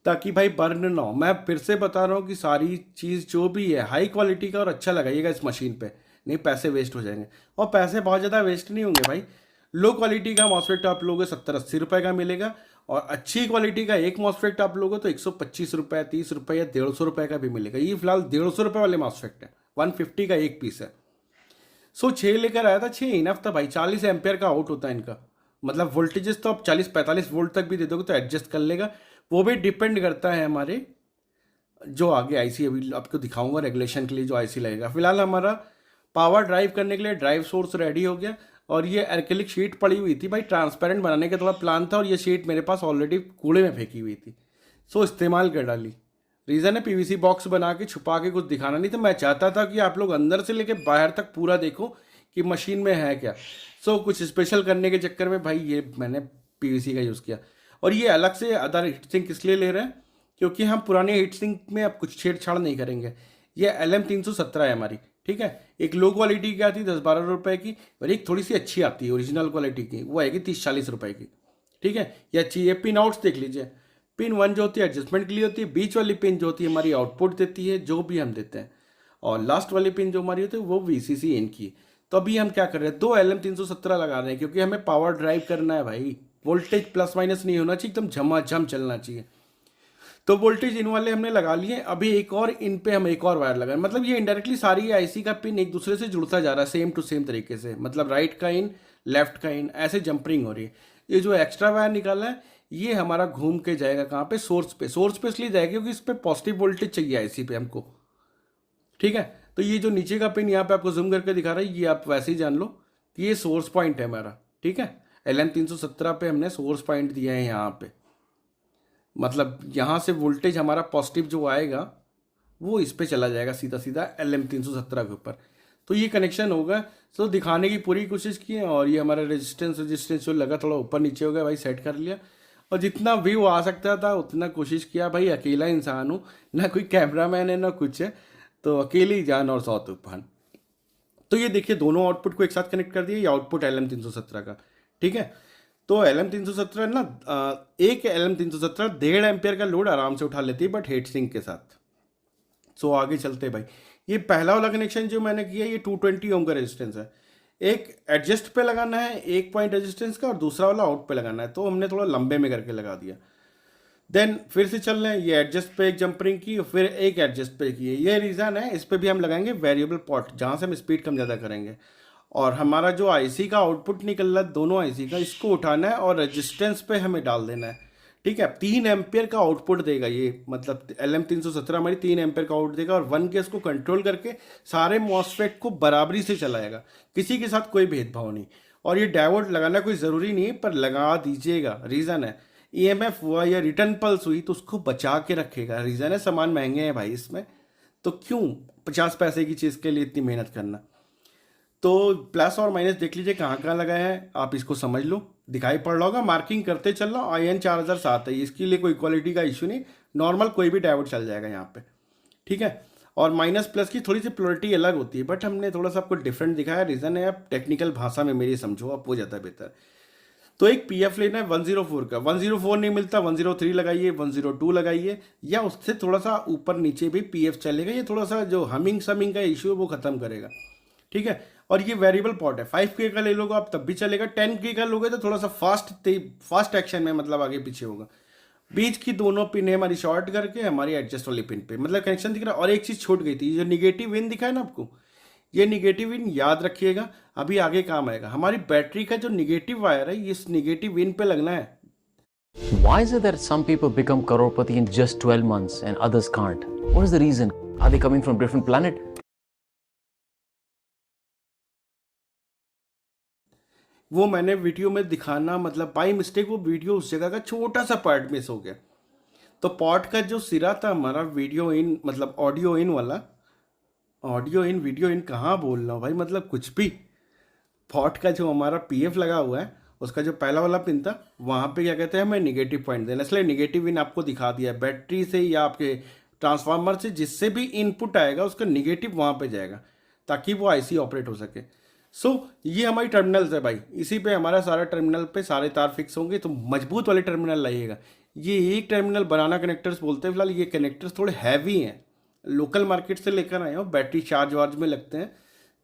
ताकि भाई बर्न ना हो। मैं फिर से बता रहा हूँ कि सारी चीज़ जो भी है हाई क्वालिटी का और अच्छा लगाइएगा इस मशीन पे, नहीं पैसे वेस्ट हो जाएंगे। और पैसे बहुत ज़्यादा वेस्ट नहीं होंगे भाई। लो क्वालिटी का मॉसफेट आप लोगों को 70-80 रुपये का मिलेगा, और अच्छी क्वालिटी का एक मॉसफेट आप लोगों को तो 125 रुपये, 30 रुपये या 150 रुपये का भी मिलेगा। ये फिलहाल 150 रुपये वाले मॉसफेट है, 150 का एक पीस है। 6 लेकर आया था, 6 इनफ था भाई। 40 एम्पेयर का आउट होता है इनका, मतलब वोल्टेजेस तो आप 40-45 वोल्ट तक भी दे दोगे तो एडजस्ट कर लेगा। वो भी डिपेंड करता है हमारे जो आगे आईसी, अभी आपको दिखाऊंगा रेगुलेशन के लिए जो आईसी लगेगा। फिलहाल हमारा पावर ड्राइव करने के लिए ड्राइव सोर्स रेडी हो गया, और ये एक्रिलिक शीट पड़ी हुई थी भाई, ट्रांसपेरेंट बनाने का थोड़ा प्लान था, और ये शीट मेरे पास ऑलरेडी कूड़े में फेंकी हुई थी, इस्तेमाल कर डाली। रीज़न है पीवीसी बॉक्स बना के छुपा के कुछ दिखाना नहीं था। मैं चाहता था कि आप लोग अंदर से लेके बाहर तक पूरा देखो कि मशीन में है क्या। कुछ स्पेशल करने के चक्कर में भाई ये मैंने पीवीसी का यूज़ किया। और ये अलग से अदर हीट सिंक इसलिए ले रहे हैं क्योंकि हम पुराने हीट सिंक में अब कुछ छेड़छाड़ नहीं करेंगे। ये LM317 है हमारी, ठीक है। एक लो क्वालिटी की आती है 10-12 रुपये की, और एक थोड़ी सी अच्छी आती है ओरिजिनल क्वालिटी की, वो आएगी 30-40 रुपये की, ठीक है। ये अच्छी है। पिन आउट्स देख लीजिए, पिन 1 जो होती है एडजस्टमेंट के लिए होती है, बीच वाली पिन जो होती है हमारी आउटपुट देती है जो भी हम देते हैं, और लास्ट वाली पिन जो हमारी होती है वो VCC इन की। तो अभी हम क्या कर रहे हैं, 2 LM317 लगा रहे हैं, क्योंकि हमें पावर ड्राइव करना है भाई। वोल्टेज प्लस माइनस नहीं होना चाहिए, एकदम झमाझम चलना चाहिए। तो वोल्टेज इन वाले हमने लगा लिए। अभी एक और इन पे हम एक और वायर लगाएं, मतलब ये इनडायरेक्टली सारी आईसी का पिन एक दूसरे से जुड़ता जा रहा है सेम टू सेम तरीके से, मतलब राइट का इन लेफ्ट का इन, ऐसे जंपरिंग हो रही है। ये जो एक्स्ट्रा वायर निकाला है ये हमारा घूम के जाएगा कहाँ पे, सोर्स पे। सोर्स पे इसलिए जाएगा क्योंकि इस पर पॉजिटिव वोल्टेज चाहिए आईसी पे हमको, ठीक है। तो ये जो नीचे का पिन यहाँ पे आपको जूम करके दिखा रहा है, ये आप वैसे ही जान लो कि ये सोर्स पॉइंट है हमारा, ठीक है। LM317 पे हमने सोर्स पॉइंट दिया है यहाँ पे, मतलब यहाँ से वोल्टेज हमारा पॉजिटिव जो आएगा वो इस पे चला जाएगा सीधा सीधा LM317 के ऊपर। तो ये कनेक्शन होगा। तो दिखाने की पूरी कोशिश की है, और ये हमारा रेजिस्टेंस जो लगा थोड़ा ऊपर नीचे हो गया भाई, सेट कर लिया, और जितना व्यू आ सकता था उतना कोशिश किया भाई। अकेला इंसान हूँ, ना कोई कैमरामैन है ना कुछ है, तो अकेली जान और सौ तूफान। तो ये देखिए दोनों आउटपुट को एक साथ कनेक्ट कर दिया, ये आउटपुट LM317 का, ठीक है। तो LM317 ना एक LM317 1.5 एम्पियर का लोड आराम से उठा लेती है, बट हीट सिंक के साथ। सो आगे चलते भाई। ये पहला वाला कनेक्शन जो मैंने किया, ये 220 ओम का रेजिस्टेंस है। एक एडजस्ट पे लगाना है, एक पॉइंट रेजिस्टेंस का, और दूसरा वाला आउट पे लगाना है। तो हमने थोड़ा लंबे में करके लगा दिया। देन फिर से चल रहे हैं, ये एडजस्ट पे एक जंपरिंग की, फिर एक एडजस्ट पे की है। ये रीज़न है, इस पर भी हम लगाएंगे वेरिएबल पॉट, जहाँ से हम स्पीड कम ज़्यादा करेंगे। और हमारा जो आईसी का आउटपुट निकल रहा है दोनों आईसी का, इसको उठाना है और रेजिस्टेंस पे हमें डाल देना है, ठीक है। 3 एम्पियर का आउटपुट देगा ये, मतलब LM317 हमारी 3 एम्पियर का आउट देगा, और 1 केस को कंट्रोल करके सारे मॉसफेट को बराबरी से चलाएगा, किसी के साथ कोई भेदभाव नहीं। और ये डायोड लगाना कोई ज़रूरी नहीं है, पर लगा दीजिएगा। रीज़न है EMF हुआ या रिटर्न पल्स हुई तो उसको बचा के रखेगा। रीज़न है सामान महंगे हैं भाई इसमें, तो क्यों 50 पैसे की चीज़ के लिए इतनी मेहनत करना। तो प्लस और माइनस देख लीजिए कहाँ कहाँ लगाया है, आप इसको समझ लो, दिखाई पड़ रहा होगा। मार्किंग करते चल रहा हूँ। IN 4007 है, इसके लिए कोई क्वालिटी का इशू नहीं, नॉर्मल कोई भी डायोड चल जाएगा यहाँ पे, ठीक है। और माइनस प्लस की थोड़ी सी पोलरिटी अलग होती है, बट हमने थोड़ा सा आपको डिफरेंट दिखाया। रीज़न है आप टेक्निकल भाषा में मेरी समझो, आप हो जाता है बेहतर। तो एक PF लेना है 104 का, 104 नहीं मिलता 103 लगाइए, 102 लगाइए, या उससे थोड़ा सा ऊपर नीचे भी PF चलेगा। ये थोड़ा सा जो हमिंग समिंग का इशू है वो ख़त्म करेगा, ठीक है। और ये वेरिएबल पॉट है, 5K का ले लोगे आप तब भी चलेगा, 10K का लोगे तो थोड़ा सा फास्ट एक्शन में, मतलब आगे पीछे होगा। बीच की दोनों पिन है हमारी शॉर्ट करके हमारी एडजस्ट वाली पिन पे, मतलब कनेक्शन दिख रहा है। और एक चीज़ छूट गई थी, जो निगेटिव विन दिखा है ना आपको, ये निगेटिव विन याद रखिएगा, अभी आगे काम आएगा। हमारी बैटरी का जो निगेटिव वायर है, ये इस निगेटिव विन पे लगना है। Why is it that some people become crorepati in just 12 months and others can't? What is the reason? Are they coming from different planet? वो मैंने वीडियो में दिखाना, मतलब बाई मिस्टेक वो वीडियो उस जगह का छोटा सा पार्ट मिस हो गया। तो पॉट का जो सिरा था हमारा वीडियो इन, मतलब ऑडियो इन वाला, ऑडियो इन वीडियो इन कहाँ बोल रहा हूँ भाई, मतलब कुछ भी। पॉट का जो हमारा PF लगा हुआ है, उसका जो पहला वाला पिन था, वहाँ पे क्या कहते हैं हमें निगेटिव पॉइंट देना, इसलिए निगेटिव इन आपको दिखा दिया। बैटरी से या आपके ट्रांसफार्मर से जिससे भी इनपुट आएगा उसका निगेटिव वहाँ पे जाएगा, ताकि वो IC ऑपरेट हो सके। सो ये हमारी टर्मिनल्स है भाई, इसी पे हमारा सारा टर्मिनल पे सारे तार फिक्स होंगे। तो मजबूत वाले टर्मिनल लाइएगा। ये एक टर्मिनल बनाना कनेक्टर्स बोलते हैं। फिलहाल ये कनेक्टर्स थोड़े हैवी हैं, लोकल मार्केट से लेकर आए हो, बैटरी चार्ज वार्ज में लगते हैं।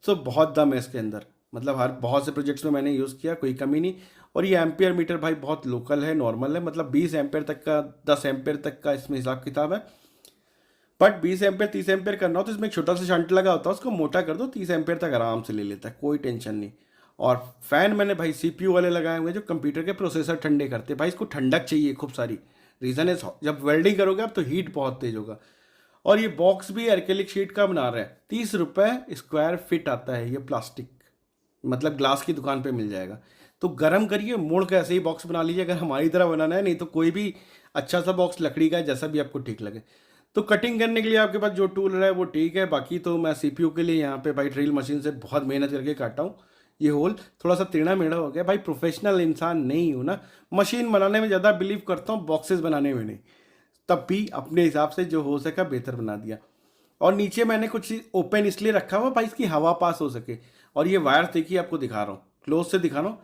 सो बहुत दम है इसके अंदर, मतलब हर बहुत से प्रोजेक्ट्स में मैंने यूज़ किया, कोई कमी नहीं। और ये एम्पियर मीटर भाई बहुत लोकल है, नॉर्मल है, मतलब 20 एम्पियर तक का, 10 एम्पियर तक का इसमें हिसाब किताब है। बट 20 एम्पियर 30 एम्पियर करना हो तो इसमें एक छोटा सा शंट लगा होता है, उसको मोटा कर दो, 30 एम्पियर तक आराम से ले लेता है, कोई टेंशन नहीं। और फैन मैंने भाई CPU वाले लगाए हुए हैं जो कंप्यूटर के प्रोसेसर ठंडे करते हैं। भाई इसको ठंडक चाहिए खूब सारी। रीज़न है जब वेल्डिंग करोगे आप तो हीट बहुत तेज होगा। और ये बॉक्स भी एक्रेलिक शीट का बना रहा है, 30 रुपये स्क्वायर फीट आता है ये प्लास्टिक, मतलब ग्लास की दुकान पे मिल जाएगा। तो गर्म करिए, मोड़ के ऐसे ही बॉक्स बना लीजिए अगर हमारी तरह बनाना है, नहीं तो कोई भी अच्छा सा बॉक्स लकड़ी का जैसा भी आपको ठीक लगे। तो कटिंग करने के लिए आपके पास जो टूल है वो ठीक है, बाकी तो मैं CPU के लिए यहाँ पे भाई ड्रिल मशीन से बहुत मेहनत करके काटा हूँ। ये होल थोड़ा सा टेढ़ा मेढ़ा हो गया भाई, प्रोफेशनल इंसान नहीं हूँ ना, मशीन बनाने में ज़्यादा बिलीव करता हूँ, बॉक्सेस बनाने में नहीं। तब भी अपने हिसाब से जो हो सका बेहतर बना दिया। और नीचे मैंने कुछ ओपन इसलिए रखा हुआ भाई इसकी हवा पास हो सके। और ये वायर देखिए आपको दिखा रहा हूँ, क्लोज से दिखा रहा हूँ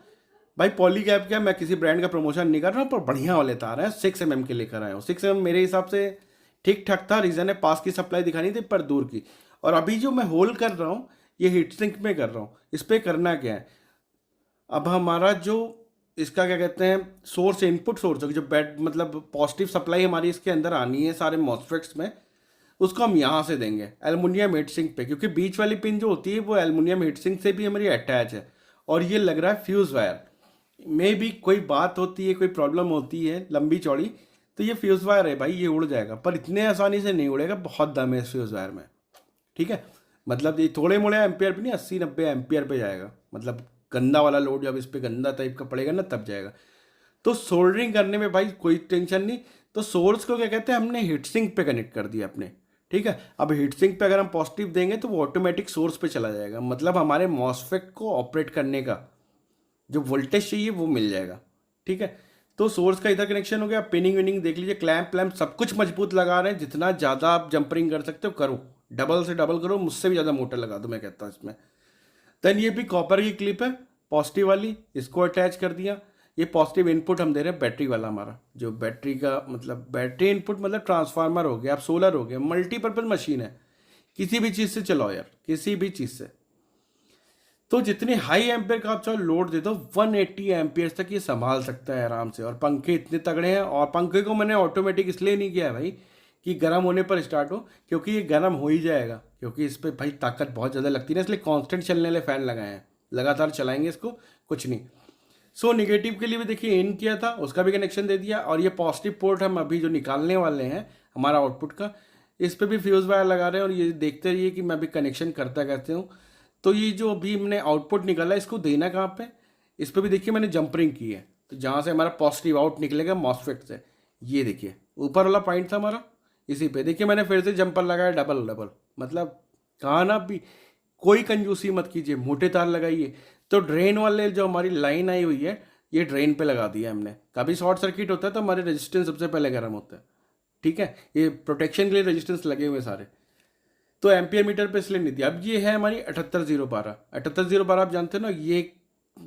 भाई। पॉलीकैब क्या, मैं किसी ब्रांड का प्रमोशन नहीं कर रहा हूँ, पर बढ़िया वाले तार हैं, 6 mm के लेकर आए हूँ। 6 mm मेरे हिसाब से ठीक ठाक था। रीज़न है पास की सप्लाई दिखानी थी पर दूर की। और अभी जो मैं होल कर रहा हूँ ये हीट सिंक में कर रहा हूँ। इस पर करना क्या है, अब हमारा जो इसका क्या कहते हैं सोर्स, इनपुट सोर्स जो मतलब पॉजिटिव सप्लाई हमारी इसके अंदर आनी है सारे मॉसफेट्स में, उसको हम यहाँ से देंगे एल्युमिनियम हीट सिंक पे, क्योंकि बीच वाली पिन जो होती है वो एल्युमिनियम हीट सिंक से भी हमारी अटैच है। और ये लग रहा है फ्यूज़ वायर, में भी कोई बात होती है, कोई प्रॉब्लम होती है लंबी चौड़ी, तो ये फ्यूज़ वायर है भाई, ये उड़ जाएगा, पर इतने आसानी से नहीं उड़ेगा, बहुत दम है इस फ्यूज़ वायर में। ठीक है, मतलब ये थोड़े मोड़े एम्पियर भी नहीं, 80-90 एम्पियर पे जाएगा, मतलब गंदा वाला लोड जब इस पर गंदा टाइप का पड़ेगा ना तब जाएगा। तो सोल्डरिंग करने में भाई कोई टेंशन नहीं। तो सोर्स को क्या कहते हैं, हमने हीट सिंक पे कनेक्ट कर दिया अपने। ठीक है, अब हीट सिंक पे अगर हम पॉजिटिव देंगे तो वो ऑटोमेटिक सोर्स पे चला जाएगा, मतलब हमारे मॉसफेट को ऑपरेट करने का जो वोल्टेज चाहिए वो मिल जाएगा। ठीक है, तो सोर्स का इधर कनेक्शन हो गया। पिनिंग विनिंग देख लीजिए, क्लैंप प्लैम्प सब कुछ मजबूत लगा रहे हैं, जितना ज़्यादा आप जंपरिंग कर सकते हो करो, डबल से डबल करो, मुझसे भी ज़्यादा मोटर लगा दो मैं कहता हूँ इसमें। देन ये भी कॉपर की क्लिप है पॉजिटिव वाली, इसको अटैच कर दिया। ये पॉजिटिव इनपुट हम दे रहे हैं बैटरी वाला, हमारा जो बैटरी का मतलब बैटरी इनपुट मतलब ट्रांसफार्मर हो गया, आप सोलर हो गया, मल्टीपर्पज मशीन है, किसी भी चीज़ से चलाओ यार, किसी भी चीज़ से। तो जितने हाई एम्पेयर का आप चाहो लोड दे दो, 180 एम्पियर तक ये संभाल सकता है आराम से। और पंखे इतने तगड़े हैं, और पंखे को मैंने ऑटोमेटिक इसलिए नहीं किया है भाई कि गर्म होने पर स्टार्ट हो, क्योंकि ये गर्म हो ही जाएगा, क्योंकि इस पर भाई ताकत बहुत ज़्यादा लगती है ना, इसलिए कांस्टेंट चलने वाले फ़ैन लगाए हैं, लगातार चलाएंगे इसको, कुछ नहीं। सो नेगेटिव के लिए भी देखिए इन किया था, उसका भी कनेक्शन दे दिया। और ये पॉजिटिव पोर्ट हम अभी जो निकालने वाले हैं हमारा आउटपुट का, इस पर भी फ्यूज़ वायर लगा रहे हैं। और ये देखते रहिए कि मैं अभी कनेक्शन करता कहते हूँ। तो ये जो अभी हमने आउटपुट निकाला है, इसको देना कहाँ पे, इस पर भी देखिए मैंने जंपरिंग की है, तो जहाँ से हमारा पॉजिटिव आउट निकलेगा मॉसफेट से, ये देखिए ऊपर वाला पॉइंट था हमारा, इसी पे देखिए मैंने फिर से जंपर लगाया डबल डबल, मतलब कहा ना भी कोई कंजूसी मत कीजिए, मोटे तार लगाइए। तो ड्रेन वाले जो हमारी लाइन आई हुई है, ये ड्रेन पे लगा दिया हमने। कभी शॉर्ट सर्किट होता है तो हमारे रेजिस्टेंस सबसे पहले गर्म होता है। ठीक है, ये प्रोटेक्शन के लिए रेजिस्टेंस लगे हुए सारे। तो एम्पियर मीटर पे इसलिए नहीं दिया। अब ये है हमारी 78012। 78012 आप जानते हो ना, ये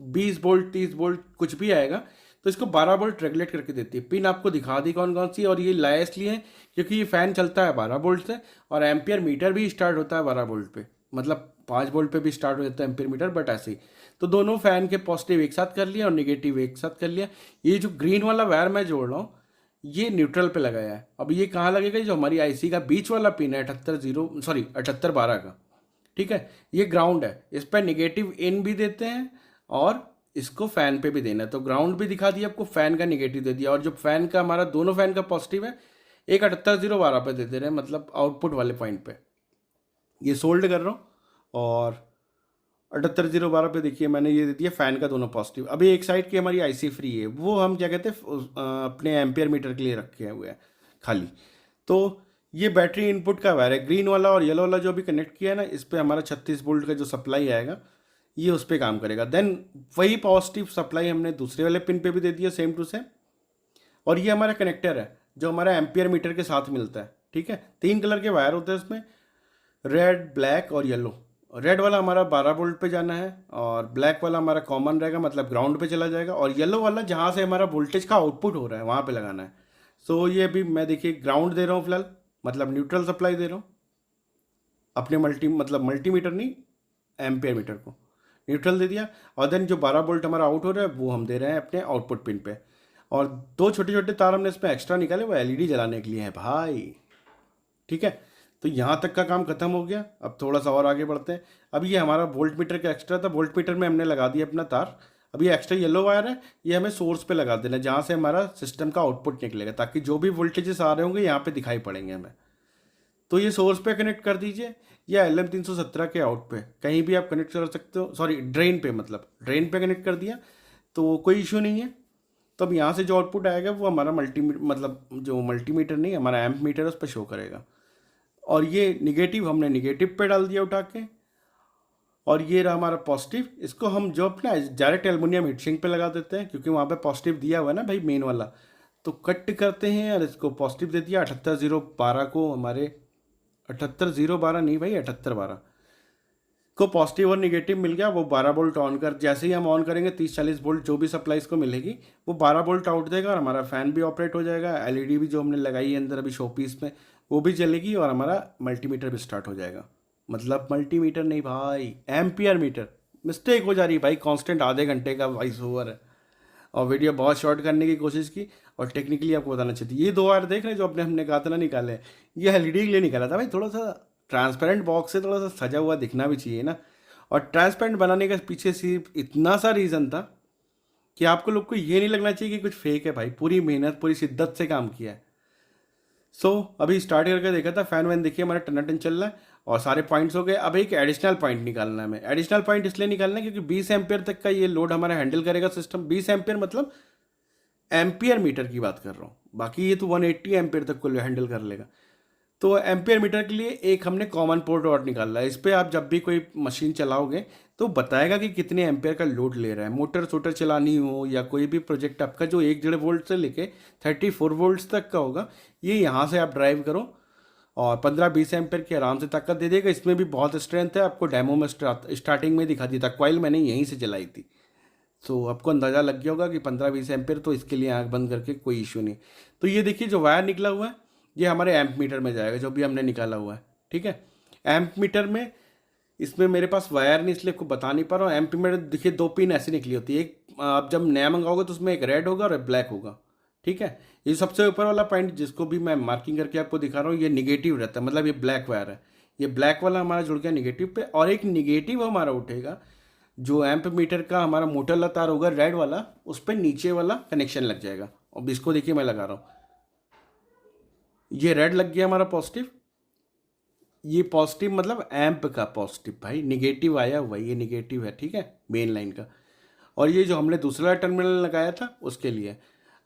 20 वोल्ट 30 वोल्ट कुछ भी आएगा, तो इसको 12 वोल्ट रेगुलेट करके देती है। पिन आपको दिखा दी कौन कौन सी। और ये लाया इसलिए है क्योंकि ये फ़ैन चलता है 12 वोल्ट से, और एम्पियर मीटर भी स्टार्ट होता है 12 वोल्ट पे, मतलब 5 वोल्ट पे भी स्टार्ट हो जाता है एम्पियर मीटर, बट ऐसे ही। तो दोनों फ़ैन के पॉजिटिव एक साथ कर लिया और नेगेटिव एक साथ कर लिया। ये जो ग्रीन वाला वायर मैं जोड़ रहा हूँ, ये न्यूट्रल पे लगाया है। अब ये कहाँ लगेगा, जो हमारी आईसी का बीच वाला पिन है 7812 का। ठीक है, ये ग्राउंड है, इस पर नेगेटिव इन भी देते हैं और इसको फ़ैन पे भी देना है। तो ग्राउंड भी दिखा दिया आपको, फ़ैन का नेगेटिव दे दिया। और जो फ़ैन का हमारा दोनों फ़ैन का पॉजिटिव है, एक 78012 पे दे रहे हैं, मतलब आउटपुट वाले पॉइंट पे। ये सोल्ड कर रहा हूँ और 78012 पे देखिए मैंने ये दे दिया फ़ैन का दोनों पॉजिटिव। अभी एक साइड की हमारी आईसी फ्री है, वो हम क्या कहते हैं अपने एम्पियर मीटर के लिए रखे हुए हैं खाली। तो ये बैटरी इनपुट का वायर है, ग्रीन वाला और येलो वाला जो भी कनेक्ट किया है ना, इस पर हमारा 36 वोल्ट का जो सप्लाई आएगा, ये उस पर काम करेगा। देन वही पॉजिटिव सप्लाई हमने दूसरे वाले पिन पे भी दे दिया सेम टू सेम। और ये हमारा कनेक्टर है जो हमारा एम्पियर मीटर के साथ मिलता है। ठीक है, 3 कलर के वायर होते हैं इसमें, रेड, ब्लैक और येलो। रेड वाला हमारा 12 वोल्ट पे जाना है, और ब्लैक वाला हमारा कॉमन रहेगा, मतलब ग्राउंड पे चला जाएगा। और येलो वाला जहाँ से हमारा वोल्टेज का आउटपुट हो रहा है वहाँ पे लगाना है। सो ये अभी मैं देखिए ग्राउंड दे रहा हूँ फिलहाल, मतलब न्यूट्रल सप्लाई दे रहा हूँ अपने मल्टीमीटर नहीं, एम्पियर मीटर को न्यूट्रल दे दिया। और देन जो 12 वोल्ट हमारा आउट हो रहा है वो हम दे रहे हैं अपने आउटपुट पिन पे। और 2 छोटे छोटे तार हमने इसमें एक्स्ट्रा निकाले, वो एलईडी जलाने के लिए है भाई। ठीक है, तो यहाँ तक का काम खत्म हो गया। अब थोड़ा सा और आगे बढ़ते हैं। अब ये हमारा वोल्ट मीटर का एक्स्ट्रा था, वोल्ट मीटर में हमने लगा दिया अपना तार। अब ये एक्स्ट्रा येलो वायर है, ये हमें सोर्स पे लगा देना है, जहाँ से हमारा सिस्टम का आउटपुट निकलेगा, ताकि जो भी वोल्टेजेस आ रहे होंगे यहाँ पे दिखाई पड़ेंगे हमें। तो ये सोर्स पे कनेक्ट कर दीजिए, या LM317 के आउट पे कहीं भी आप कनेक्ट कर सकते हो, सॉरी ड्रेन पे, मतलब ड्रेन पे कनेक्ट कर दिया तो कोई इशू नहीं है। तो अब यहाँ से जो आउटपुट आएगा वो हमारा मल्टीमीटर नहीं, हमारा एम्प मीटर है, उस पर शो करेगा। और ये निगेटिव हमने निगेटिव पे डाल दिया उठा के, और ये रहा हमारा पॉजिटिव। इसको हम जो अपना डायरेक्ट एल्युमिनियम हीट सिंक पे लगा देते हैं, क्योंकि वहाँ पे पॉजिटिव दिया हुआ है ना भाई मेन वाला। तो कट करते हैं और इसको पॉजिटिव दे दिया 78012 को, हमारे 78012 नहीं भाई 7812 को पॉजिटिव और निगेटिव मिल गया। वो 12 वोल्ट ऑन कर, जैसे ही हम ऑन करेंगे 30-40 वोल्ट जो भी सप्लाई इसको मिलेगी वो 12 वोल्ट आउट देगा, और हमारा फ़ैन भी ऑपरेट हो जाएगा। एलईडी भी जो हमने लगाई है अंदर अभी शो पीस में वो भी जलेगी, और हमारा मल्टीमीटर भी स्टार्ट हो जाएगा। मतलब मल्टीमीटर नहीं भाई, एम्पियर मीटर। मिस्टेक हो जा रही है भाई, कांस्टेंट आधे घंटे का वॉइस ओवर है, और वीडियो बहुत शॉर्ट करने की कोशिश की, और टेक्निकली आपको बताना चाहिए। ये 2 वायर देख रहे हैं जो अपने हमने कहा था ना निकाले, ये एलईडी के लिए निकाला था भाई। थोड़ा सा ट्रांसपेरेंट बॉक्स से थोड़ा सा सजा हुआ दिखना भी चाहिए ना। और ट्रांसपेरेंट बनाने के पीछे सिर्फ इतना सा रीज़न था कि आपको लोग को ये नहीं लगना चाहिए कि कुछ फेक है भाई, पूरी मेहनत पूरी शिद्दत से काम किया है। अभी स्टार्ट करके देखा था, फैन वैन देखिए हमारा टनाटन चल रहा है और सारे पॉइंट्स हो गए। अब एक एडिशनल पॉइंट निकालना है हमें। एडिशनल पॉइंट इसलिए निकालना है क्योंकि 20 एम्पियर तक का ये लोड हमारा हैंडल करेगा सिस्टम। 20 एम्पियर मतलब एम्पियर मीटर की बात कर रहा हूँ, बाकी ये तो 180 एम्पियर तक को हैंडल कर लेगा। तो एम्पियर मीटर के लिए एक हमने कॉमन पोर्ट और निकाला है। इस पर आप जब भी कोई मशीन चलाओगे तो बताएगा कि कितने एम्पियर का लोड ले रहा है। मोटर सोटर चलानी हो या कोई भी प्रोजेक्ट आपका जो 1.5 वोल्ट से लेके 34 वोल्ट्स तक का होगा, ये यहाँ से आप ड्राइव करो और 15-20 एम्पियर की आराम से ताकत दे देगा। इसमें भी बहुत स्ट्रेंथ है। आपको डेमो में स्टार्टिंग में दिखा दिया था, कॉइल मैंने यहीं से जलाई थी। तो आपको अंदाज़ा लग गया होगा कि 15-20 एम्पियर, तो इसके लिए आँख बंद करके कोई इशू नहीं। तो ये देखिए जो वायर निकला हुआ है ये हमारे एम्प मीटर में जाएगा, जो भी हमने निकाला हुआ है। ठीक है, एम्प मीटर में इसमें मेरे पास वायर नहीं इसलिए आपको बता नहीं पा रहा हूँ। एम्प मीटर देखिए 2 पिन ऐसी निकली होती है, एक आप जब नया मंगाओगे तो उसमें एक रेड होगा और एक ब्लैक होगा। ठीक है, ये सबसे ऊपर वाला पॉइंट जिसको भी मैं मार्किंग करके आपको दिखा रहा हूँ, ये निगेटिव रहता है, मतलब ये ब्लैक वायर है। ये ब्लैक वाला हमारा जुड़ गया निगेटिव पे, और एक निगेटिव हमारा उठेगा जो एम्प मीटर का हमारा मोटर वाला तार होगा रेड वाला, उस पर नीचे वाला कनेक्शन लग जाएगा। और इसको देखिए मैं लगा रहा हूँ, ये रेड लग गया हमारा पॉजिटिव। ये पॉजिटिव मतलब एम्प का पॉजिटिव भाई, निगेटिव आया हुआ ये निगेटिव है। ठीक है, मेन लाइन का। और ये जो हमने दूसरा टर्मिनल लगाया था उसके लिए।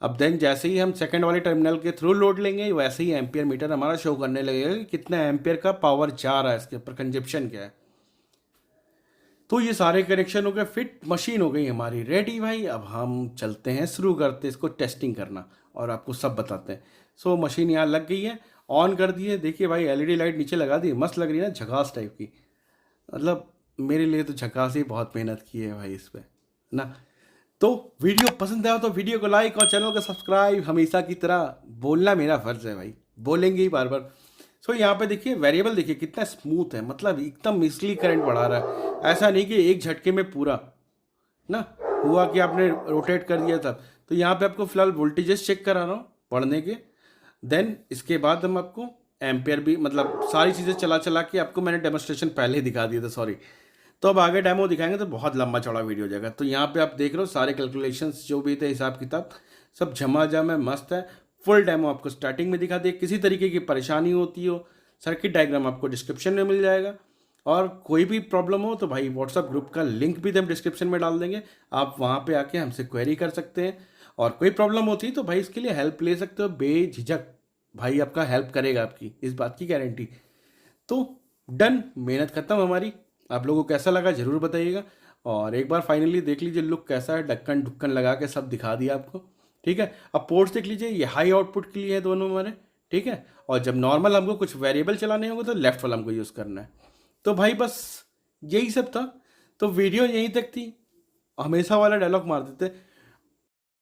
अब देन जैसे ही हम सेकंड वाले टर्मिनल के थ्रू लोड लेंगे वैसे ही एम्पियर मीटर हमारा शो करने लगेगा कि कितना एम्पियर का पावर जा रहा है, इसके ऊपर कंजप्शन क्या है। तो ये सारे कनेक्शन हो गए, फिट मशीन हो गई हमारी रेडी भाई। अब हम चलते हैं, शुरू करते हैं इसको टेस्टिंग करना और आपको सब बताते हैं। मशीन यहाँ लग गई है, ऑन कर दी है। देखिए भाई एलईडी लाइट नीचे लगा दी, मस्त लग रही है ना, झकास टाइप की। मतलब मेरे लिए तो झकास ही, बहुत मेहनत की है भाई इस पर ना। तो वीडियो पसंद आया तो वीडियो को लाइक और चैनल को सब्सक्राइब हमेशा की तरह बोलना मेरा फर्ज है भाई, बोलेंगे ही बार बार। यहाँ पे देखिए वेरिएबल देखिए कितना स्मूथ है, मतलब एकदम इजली करंट बढ़ा रहा है। ऐसा नहीं कि एक झटके में पूरा ना हुआ कि आपने रोटेट कर दिया तब। तो यहाँ पे आपको फिलहाल वोल्टेजेस चेक करा रहा हूँ पढ़ने के। देन इसके बाद हम आपको एम्पियर भी, मतलब सारी चीज़ें चला चला के आपको मैंने डेमोस्ट्रेशन पहले ही दिखा दिया था, सॉरी। तो अब आगे डेमो दिखाएंगे तो बहुत लंबा चौड़ा वीडियो हो जाएगा। तो यहाँ पे आप देख रहे हो सारे कैलकुलेशंस जो भी थे, हिसाब किताब सब झमाझम है, मस्त है। फुल डेमो आपको स्टार्टिंग में दिखा दिया। किसी तरीके की परेशानी होती हो, सर्किट डायग्राम आपको डिस्क्रिप्शन में मिल जाएगा। और कोई भी प्रॉब्लम हो तो भाई व्हाट्सअप ग्रुप का लिंक भी हम डिस्क्रिप्शन में डाल देंगे, आप वहाँ पे आके हमसे क्वेरी कर सकते हैं। और कोई प्रॉब्लम होती है तो भाई इसके लिए हेल्प ले सकते हो बेझिझक, भाई आपका हेल्प करेगा, आपकी इस बात की गारंटी। तो डन, मेहनत खत्म हमारी। आप लोगों को कैसा लगा ज़रूर बताइएगा। और एक बार फाइनली देख लीजिए लुक कैसा है, ढक्कन ढुक्कन लगा के सब दिखा दिया आपको। ठीक है, अब पोर्ट्स देख लीजिए, ये हाई आउटपुट के लिए है दोनों हमारे। ठीक है, और जब नॉर्मल हमको कुछ वेरिएबल चलाने होंगे तो लेफ्ट वाला हमको यूज़ करना है। तो भाई बस यही सब था। तो वीडियो यहीं तक थी। हमेशा वाला डायलॉग मार देते,